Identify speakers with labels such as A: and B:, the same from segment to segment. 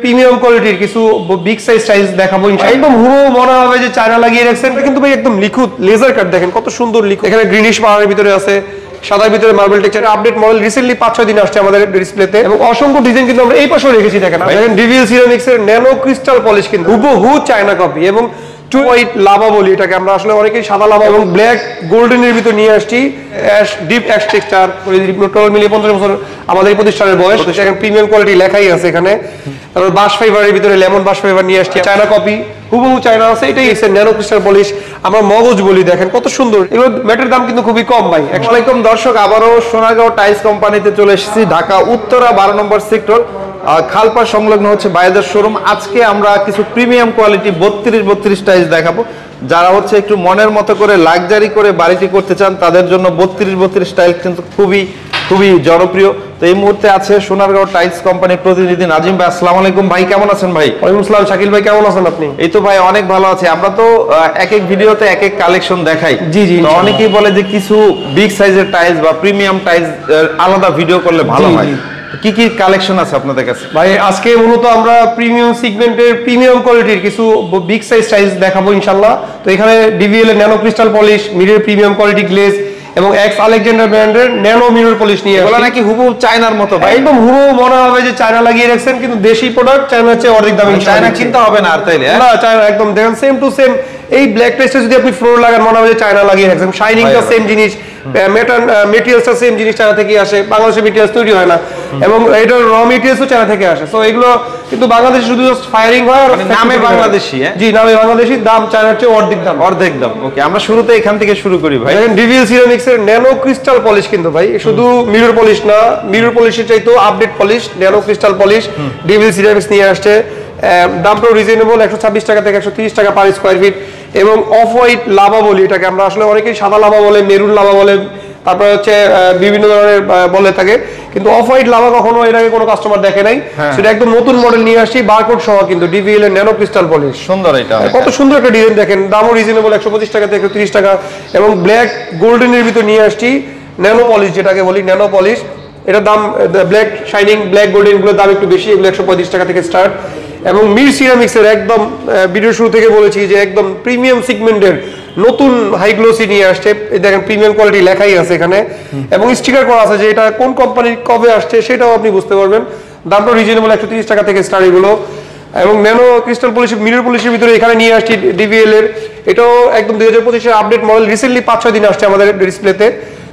A: Premium কোয়ালিটির কিছু big size tiles দেখাবো ইনশাআল্লাহ। একদম হুবহু মনে হবে যে চায়না লাগিয়ে রাখছেন, কিন্তু ভাই একদম লিখুত লেজার কাট দেখেন কত সুন্দর লিখুত। এখানে গ্রিনিশ পাহাড়ের ভিতরে আছে, সাদার ভিতরে marble texture update model recently 5-6 দিন আসছে আমাদের ডিসপ্লেতে, এবং অসংখ্য ডিজাইন কিন্তু আমরা এই পাশেও রেখেছি। দেখেন ডিভিএল সিরামিক্স এর ন্যানো ক্রিস্টাল পলিশ, কিন্তু হুবহু চায়না কপি, এবং টু হোয়াইট লাভা বলি এটাকে আমরা, আসলে অনেকেই সাদা লাভা এবং ব্ল্যাক গোল্ডেনের ভিতর নিয়ে আসছি। Ash deep ash texture total মিলিয়ে 50 বছর আমাদের এই প্রতিষ্ঠানের বয়স। এখানে প্রিমিয়াম কোয়ালিটি লেখাই আছে এখানে। তারপর বাশ ফাইবারের ভিতরে লেমন বাশ ফাইবার নিয়ে আসছি, চায়না কপি হুবহু চায়না আছে। এটাই এসে ন্যানো ক্রিস্টাল পলিশ, আমরা মগজ বলি, দেখেন কত সুন্দর। এগুলো ম্যাটের দাম কিন্তু খুবই কম ভাই।
B: আসসালামু আলাইকুম দর্শক, আবারও সোনারগাঁও টাইলস কোম্পানিতে চলে এসেছি, ঢাকা উত্তরা 12 নম্বর সেক্টর, খালপাড় সংলগ্ন হচ্ছে বায়েদার শোরুম। আজকে আমরা কিছু প্রিমিয়াম কোয়ালিটি 32 টাইলস দেখাবো। যারা হচ্ছে একটু মনের মতো করে লাক্সারি করে বাড়িটি করতে চান তাদের জন্য 32 টাইলস কিন্তু খুবই জনপ্রিয়। তো এই মুহূর্তে আছে সোনারগাঁও টাইলস কোম্পানির প্রতিনিধি নাজিম ভাই। আসসালামু আলাইকুম ভাই, কেমন আছেন ভাই?
A: ওয়ালাইকুম আসসালাম শাকিল ভাই, কেমন আছেন আপনি?
B: এই তো ভাই অনেক ভালো আছে। আমরা তো এক এক ভিডিওতে এক এক কালেকশন দেখাই।
A: জি জি।
B: তো অনেকেই বলে যে কিছু বিগ সাইজের টাইলস বা প্রিমিয়াম টাইলস আলাদা ভিডিও করলে ভালো হয়। কি কি কালেকশন আছে আপনাদের কাছে
A: ভাই? আজকে মূলত আমরা প্রিমিয়াম সেগমেন্টের প্রিমিয়াম কোয়ালিটির কিছু বিগ সাইজ টাইলস দেখাবো ইনশাআল্লাহ। তো এখানে ডিভিএল এর nano crystal polish, mirror premium quality glaze এবং এক্স আলেকজান্ডার ব্র্যান্ডের ন্যানো মিরর পলিশ নিয়ে আসছে।
B: এগুলো নাকি হুবহু চায়নার মতো ভাই?
A: একদম হুবহু মনে হবে যে চায়না লাগিয়ে রাখছেন, কিন্তু দেশি প্রোডাক্ট, চায়নার চেয়ে অর্ধেক দামে।
B: চায়না কিনতে হবে না আর তাইলে?
A: না, চায়না একদম দেখেন সেম টু সেম। এই ব্ল্যাক টেস্টে যদি আপনি ফ্লোর লাগান মনে হবে যে চায়না লাগিয়ে রাখছেন। শাইনিংটা সেম জিনিস, মেটেরিয়ালসটা সেম জিনিস চায়না থেকে আসে, বাংলাদেশে মেটেরিয়ালস তৈরি হয় না, এবং এটার র মেটেরিয়ালসও চায়না থেকে আসে। সো এগুলো কিন্তু বাংলাদেশে শুধু জাস্ট ফায়ারিং হয়, আর
B: নামে বাংলাদেশি।
A: জি, নামে বাংলাদেশি, দাম চায়নার চেয়ে অর্ধেক দাম।
B: ওকে, আমরা শুরুতে এখান থেকে শুরু করি ভাই।
A: ডিভিএল সিরামিক্স এর ন্যানো ক্রিস্টাল পলিশ, কিন্তু ভাই শুধু মিরর পলিশ না, মিরর পলিশের চাইতেও update polish, nano crystal polish DVL ceramics নিয়ে আসছে। দামটাও রিজনেবল, 126 টাকা থেকে 130 টাকা পার স্কোয়ার ফিট। এবং অফ হোয়াইট লাভা বলি এটাকে আমরা, আসলে অনেকেই সাদা লাভা বলে, মেরুন লাভা বলে, তারপরে হচ্ছে বিভিন্ন ধরনের বলে থাকে, কিন্তু অফ হোয়াইট লাভা কখনো এর আগে কোনো কাস্টমার দেখে নাই। সেটা একদম নতুন মডেল নিয়ে আসছি, বারকোড সহ, কিন্তু ডিভিএল এর ন্যানো ক্রিস্টাল পলিশ।
B: সুন্দর, এটা
A: কত সুন্দর একটা ডিজাইন দেখেন। দামও রিজনেবল, 125 টাকা থেকে 130 টাকা। এবং ব্ল্যাক গোল্ডেনের ভিতর নিয়ে আসছি ন্যানো পলিশ, যেটাকে বলি ন্যানো পলিশ। এটার দাম ব্ল্যাক শাইনিং, ব্ল্যাক গোল্ডেন গুলোর দাম একটু বেশি, এগুলো 135 টাকা থেকে স্টার্ট। এবং মির সিরামিক্স এর একদম ভিডিও শুরু থেকে বলেছি যে একদম প্রিমিয়াম সেগমেন্টের নতুন হাই গ্লোসি নিয়ে আসছে। দেখেন প্রিমিয়াম কোয়ালিটি লেখাই আছে এখানে, এবং স্টিকার করা আছে যে এটা কোন কোম্পানির কবে আসছে সেটাও আপনি বুঝতে পারবেন। দামটা রিজনেবল, 130 টাকা থেকে স্টার্ট এগুলো। এবং ন্যানো ক্রিস্টাল পলিশ, মিরর পলিশের ভিতরে এখানে নিয়ে আসছি ডিভিএল এর, এটাও একদম 2025 এর আপডেট মডেল, রিসেন্টলি 5-6 দিন আসছে আমাদের ডিসপ্লেতে।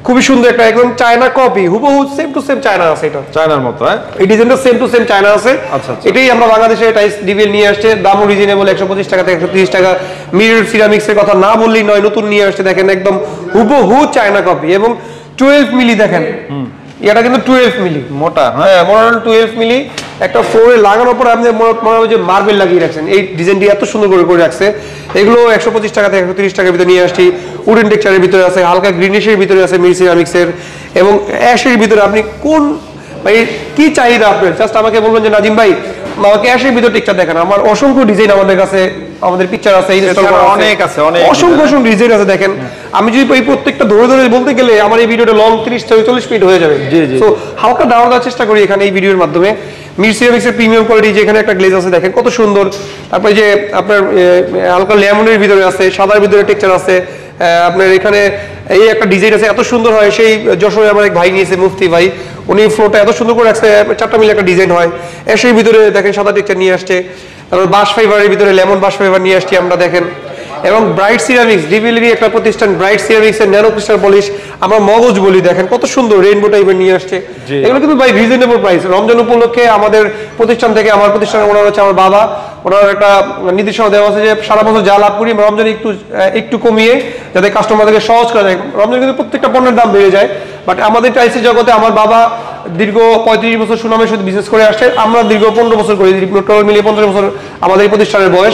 A: খুবই সুন্দর একটা একদম চায়না কপি, হুবহু সেম টু সেম চায়না আছে। এটা
B: চায়নার মতো,
A: এই ডিজাইনটা সেম টু সেম চায়না আছে।
B: আচ্ছা,
A: এটাই আমরা বাংলাদেশে টাইলস ডিভিএল নিয়ে আসছে, দামও রিজনেবল, 125 টাকা থেকে 130 টাকা। মিরর সিরামিক্স এর কথা না বললেই নয়, নতুন নিয়ে আসছে, দেখেন একদম হুবহু চায়না কপি। এবং 12 মিলি দেখেন, এটা কিন্তু 12 মিলি
B: মোটা।
A: হ্যাঁ, মনে হয় 12 মিলি। একটা ফ্লোরে লাগানোর পর আপনি মনে হবে যে মার্বেল লাগিয়ে রাখছেন। এই ডিজাইনটি এত সুন্দর করে রাখছে। এগুলো 125 টাকা থেকে 130 টাকার ভিতরে নিয়ে আসছি। উডেন টেক্সচারের ভিতরে আছে, হালকা গ্রিনিশের ভিতরে আছে মির সিরামিক্সের, এবং অ্যাশের ভিতরে। আপনি কোন ভাই কি চাহিদা আপনার, জাস্ট আমাকে বলবেন যে নাজিম ভাই আমাকে অ্যাশের ভিতরে টেক্সচার দেখেন। আমার অসংখ্য ডিজাইন আমাদের কাছে, আমাদের পিকচার আছে,
B: অনেক আছে,
A: অসংখ্য ডিজাইন আছে। দেখেন আমি যদি এই প্রত্যেকটা ধরে বলতে গেলে আমার এই ভিডিওটা লং 30-40 মিনিট হয়ে যাবে। তো হালকা ধারণা দেওয়ার চেষ্টা করি এখানে এই ভিডিওর মাধ্যমে। মির সিরামিক্সের প্রিমিয়াম কোয়ালিটি, যেখানে একটা গ্লেজ আছে দেখেন কত সুন্দর। তারপরে যে আপনার হালকা লেমনের ভিতরে আছে, সাদার ভিতরে টেক্সচার আছে। আপনার এখানে এই একটা ডিজাইন আছে, এত সুন্দর হয়। সেই যশোরে আমার এক ভাই নিয়েছে, মুফতি ভাই, উনি ফ্লোরটা এত সুন্দর করে রাখছে, 4টা মিলে একটা ডিজাইন হয়। এসের ভিতরে দেখেন সাদা টেক্সচার নিয়ে আসছে। তারপর বাশ ফাইবারের ভিতরে লেমন বাশ ফাইবার নিয়ে আসছি আমরা, দেখেন। এবং ব্রাইট সিরামিক্স, ডিভিএলেরই একটা প্রতিষ্ঠান, ব্রাইট সিরামিক্স এর ন্যানো ক্রিস্টাল পলিশ, আমরা মগজ বলি, দেখেন কত সুন্দর রেইনবো টাইপের নিয়ে আসছে। এগুলো কিন্তু ভাই রিজনেবল প্রাইস। রমজান উপলক্ষে আমাদের প্রতিষ্ঠান থেকে, আমার প্রতিষ্ঠানের ওনার হচ্ছে আমার বাবা, ওনার একটা নির্দেশনা দেওয়া আছে যে সারা বছর যা লাভ করি রমজানে একটু কমিয়ে যাতে কাস্টমারদেরকে সহজ করে দেয়। রমজান কিন্তু প্রত্যেকটা পণ্যের দাম বেড়ে যায়, বাট আমাদের টাইলসের জগতে আমার বাবা দীর্ঘ 35 বছর সুনামের সাথে বিজনেস করে আসছে। আমরা দীর্ঘ 15 বছর করি, টোটাল মিলিয়ে 50 বছর আমাদের এই প্রতিষ্ঠানের বয়স।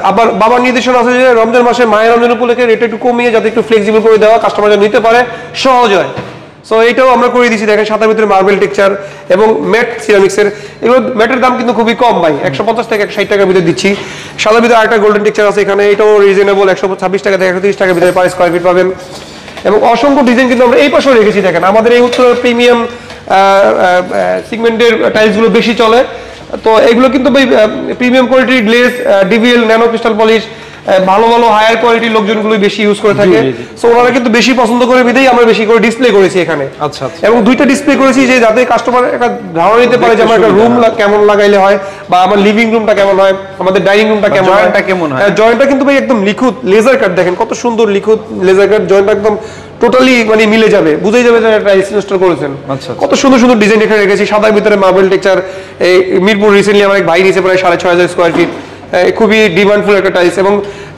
A: আবার বাবার নির্দেশনা আছে যে রমজান মাসে, মায়ের রমজান উপলক্ষে রেট একটু কমিয়ে যাতে একটু ফ্লেক্সিবল করে দেওয়া, কাস্টমার যেন নিতে পারে, সহজ হয়। সো এইটাও আমরা করে দিচ্ছি। দেখেন সাদার ভিতরে মার্বেল টেক্সচার এবং ম্যাট সিরামিক্সের, এগুলো ম্যাটের দাম কিন্তু খুবই কম ভাই, 150 থেকে 160 টাকার ভিতরে দিচ্ছি। সাদার ভিতরে আরেকটা গোল্ডেন টেক্সচার আছে এখানে, এটাও রিজনেবল, 126 টাকা থেকে 130 টাকার ভিতরে পার স্কোয়ার ফিট পাবেন। এবং অসংখ্য ডিজাইন কিন্তু আমরা এই পাশেও রেখেছি। দেখেন আমাদের এই উত্তরের প্রিমিয়াম সেগমেন্টের টাইলসগুলো বেশি চলে, তো এগুলো কিন্তু ভাই প্রিমিয়াম কোয়ালিটির glaze, DVL, nano crystal polish, ভালো ভালো হায়ার কোয়ালিটির লোকজনগুলো বেশি ইউজ করে থাকে। সো ওনারা কিন্তু বেশি পছন্দ করে বিধায় আমরা বেশি করে ডিসপ্লে করেছি এখানে।
B: আচ্ছা,
A: এবং দুইটা ডিসপ্লে করেছি যে যাতে কাস্টমার একটা ধারণা নিতে পারে যে আমার একটা রুম কেমন লাগাইলে হয়, বা আমার লিভিং রুমটা কেমন হয়, আমাদের ডাইনিং রুমটা কেমন হয়, জয়েন্টটা কিন্তু ভাই একদম লিখুত লেজার কাট, দেখেন কত সুন্দর লিখুত লেজার কাট, জয়েন্টটা একদম টোটালি মানে মিলে যাবে, বুঝেই যাবে যে একটা ইনস্টল করেছেন। কত সুন্দর সুন্দর ডিজাইন এখানে রেখেছি, সাদার ভিতরে মার্বেল টেক্সচার। এই মিরপুর রিসেন্টলি আমার এক ভাই নিয়েছে প্রায় 6500 স্কোয়ার ফিট, খুবই ডিমান্ডফুল একটা টাইলস, এবং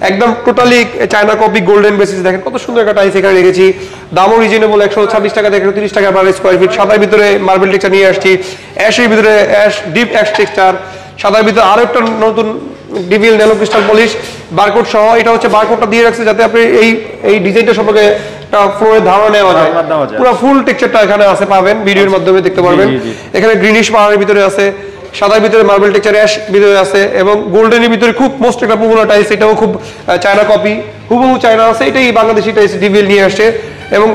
A: একদম totally China copy golden basis. দেখেন কত সুন্দর একটা টাইলস এখানে রেখেছি, দামও রিজনেবল, 126 টাকা থেকে 130 টাকা পার স্কোয়ার ফিট। সাদার ভিতরে মার্বেল টেক্সচার নিয়ে আসছি, অ্যাশের ভিতরে অ্যাশ ডিপ অ্যাশ টেক্সচার, সাদার ভিতরে আরো একটা নতুন DVL nano crystal polish barcode সহ। এটা হচ্ছে বারকোডটা দিয়ে রাখছে যাতে আপনি এই ডিজাইনটা সম্পর্কে একটা ফ্লোরের ধারণা নেওয়া যায়। পুরো ফুল টেক্সচারটা এখানে আছে, পাবেন ভিডিওর মাধ্যমে দেখতে পারবেন। এখানে গ্রিনিশ পাহাড়ের ভিতরে আছে, সাদার ভিতরে মার্বেল টেক্সচার অ্যাশ ভিতরে আছে, এবং গোল্ডেনের ভিতরে খুব মোস্ট একটা পপুলার টাইলস, এটাও খুব চায়না কপি, হুবহু চায়না আছে, এটাই বাংলাদেশি টাইলস ডিভিএল নিয়ে আসছে। এবং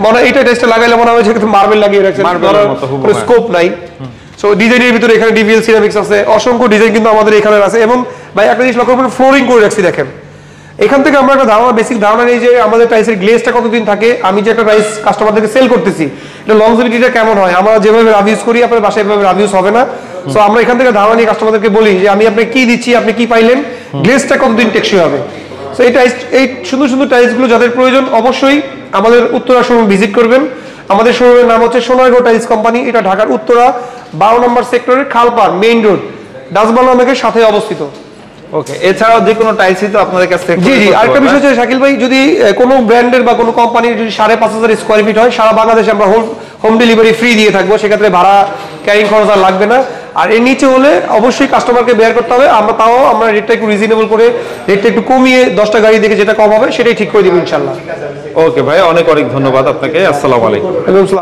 A: মনে হয় এইটা টাইলসটা লাগাইলে মনে হয় যে মার্বেল লাগিয়ে রাখছে, স্কোপ নাই। সো ডিজাইনের ভিতরে এখানে ডিভিএল সিরামিক্স আছে, অসংখ্য ডিজাইন কিন্তু আমাদের এখানে আছে। এবং ভাই একটা জিনিস লক্ষ্য করবেন, ফ্লোরিং করে রাখছি দেখেন। এখান থেকে আমরা একটা ধারণা, বেসিক ধারণা নেই যে আমাদের টাইলসের গ্লেজটা কতদিন থাকে, আমি যে একটা টাইলস কাস্টমারদেরকে সেল করতেছি এটা লংজিভিটিটা কেমন হয়, আমরা যেভাবে রাভিউজ করি আপনার বাসায় এভাবে রাভিউজ হবে না। সো আমরা এখান থেকে ধারণা নিয়ে কাস্টমারদেরকে বলি যে আমি আপনি কি দিচ্ছি, আপনি কি পাইলেন, গ্লেজটা কতদিন টেকসই হবে। সো এই সুন্দর সুন্দর টাইলসগুলো যাদের প্রয়োজন অবশ্যই আমাদের উত্তরা শোরুম ভিজিট করবেন। আমাদের শোরুমের নাম হচ্ছে সোনারগাঁও টাইলস কোম্পানি, এটা ঢাকার উত্তরা 12 নম্বর সেক্টরের খালপাড় মেইন রোড ডাসবাংলার সাথে অবস্থিত।
B: ওকে, এছাড়াও যে কোনো টাইলসই তো আপনাদের কাছ থেকে।
A: জি জি, আরেকটা বিষয় হচ্ছে শাকিল ভাই, যদি কোনো ব্র্যান্ডের বা কোনো কোম্পানির যদি 5500 স্কোয়ার ফিট হয়, সারা বাংলাদেশে আমরা হোম ডেলিভারি ফ্রি দিয়ে থাকবো, সেক্ষেত্রে ভাড়া ক্যারিং খরচ আর লাগবে না। আর এর নিচে হলে অবশ্যই কাস্টমারকে বেয়ার করতে হবে, আমরা রেটটা একটু রিজনেবল করে, রেটটা একটু কমিয়ে 10টা গাড়ি দেখে যেটা কম হবে সেটাই ঠিক করে দিব ইনশাল্লাহ।
B: ওকে ভাই, অনেক অনেক ধন্যবাদ আপনাকে। আসসালামু আলাইকুম।